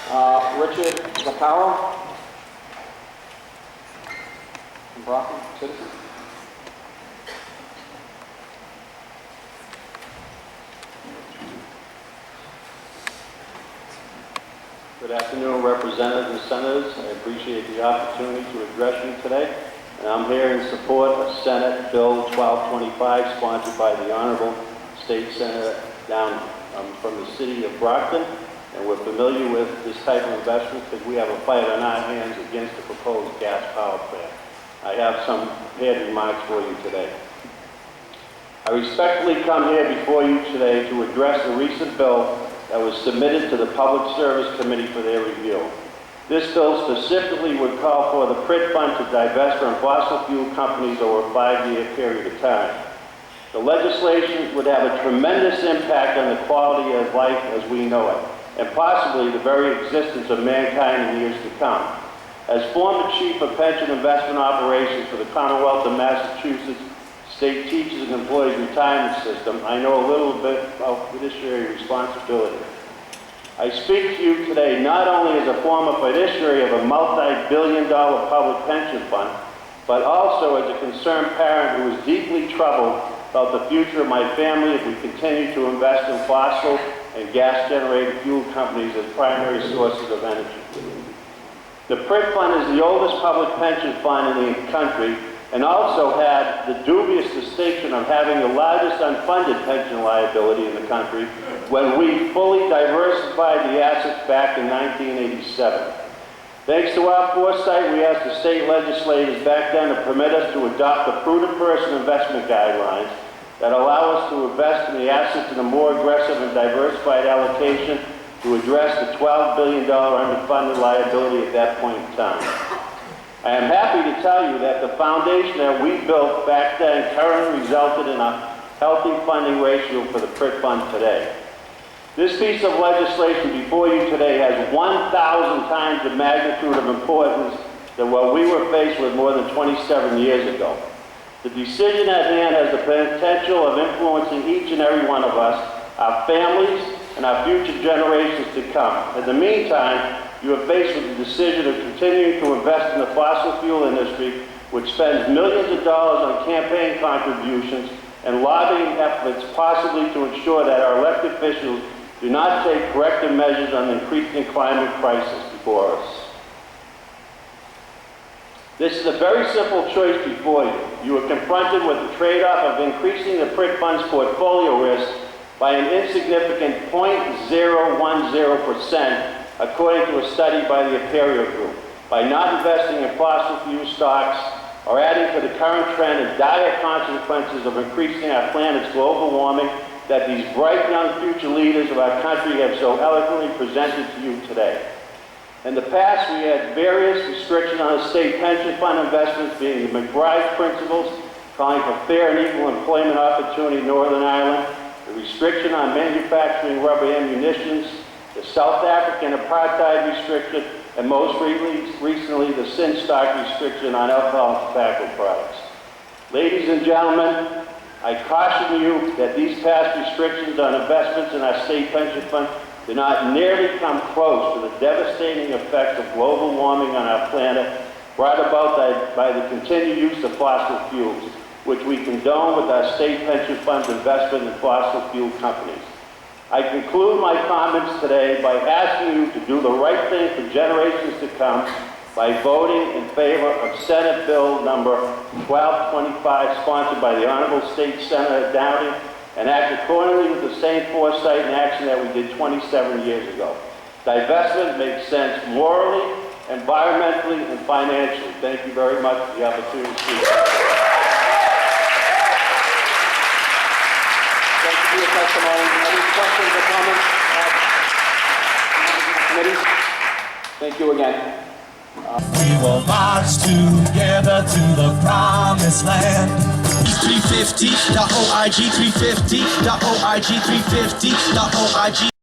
Richard Zaccaro from Brockton, citizen. Good afternoon, representatives and senators. I appreciate the opportunity to address you today. And I'm here in support of Senate Bill 1225, sponsored by the Honorable State Senator down from the city of Brockton. And we're familiar with this type of investment because we have a fight on our hands against the proposed gas power plant. I have some prepared remarks for you today. I respectfully come here before you today to address the recent bill that was submitted to the Public Service Committee for their review. This bill specifically would call for the PRIT fund to divest from fossil fuel companies over a 5-year period of time. The legislation would have a tremendous impact on the quality of life as we know it, and possibly the very existence of mankind in years to come. As former Chief of Pension Investment Operations for the Commonwealth of Massachusetts State Teachers and Employees Retirement System, I know a little bit about fiduciary responsibility. I speak to you today not only as a former fiduciary of a multi-billion-dollar public pension fund, but also as a concerned parent who is deeply troubled about the future of my family if we continue to invest in fossil and gas-generated fuel companies as primary sources of energy. The PRIT fund is the oldest public pension fund in the country and also had the dubious distinction of having the largest unfunded pension liability in the country when we fully diversified the assets back in 1987. Thanks to our foresight, we asked the state legislators back then to permit us to adopt the prudent person investment guidelines that allow us to invest in the assets in a more aggressive and diversified allocation to address the $12 billion underfunded liability at that point in time. I am happy to tell you that the foundation that we built back then currently resulted in a healthy funding ratio for the PRIT fund today. This piece of legislation before you today has 1,000 times the magnitude of importance than what we were faced with more than 27 years ago. The decision at hand has the potential of influencing each and every one of us, our families, and our future generations to come. In the meantime, you are faced with the decision of continuing to invest in the fossil fuel industry, which spends millions of dollars on campaign contributions and lobbying efforts, possibly to ensure that our elected officials do not take corrective measures on the increasing climate crisis before us. This is a very simple choice before you. You are confronted with the trade-off of increasing the PRIT fund's portfolio risk by an insignificant 0.010%, according to a study by the Imperial Group, by not investing in fossil fuel stocks or adding to the current trend and dire consequences of increasing our planet's global warming that these bright young future leaders of our country have so eloquently presented to you today. In the past, we had various restrictions on the state pension fund investments, being the McBride principles, calling for fair and equal employment opportunity in Northern Ireland, the restriction on manufacturing rubber ammunitions, the South African apartheid restriction, and most recently the sin stock restriction on alcohol and tobacco products. Ladies and gentlemen, I caution you that these past restrictions on investments in our state pension fund do not nearly come close to the devastating effects of global warming on our planet brought about by the continued use of fossil fuels, which we condone with our state pension fund's investment in fossil fuel companies. I conclude my comments today by asking you to do the right thing for generations to come by voting in favor of Senate Bill number 1225, sponsored by the Honorable State Senator Downing, and act accordingly with the same foresight and action that we did 27 years ago. Divestment makes sense morally, environmentally, and financially. Thank you very much for the opportunity to speak. Thank you for your testimony. Any questions or comments? Committee? Thank you again. We will march together to the promised land. 350.org, 350.org, 350.org.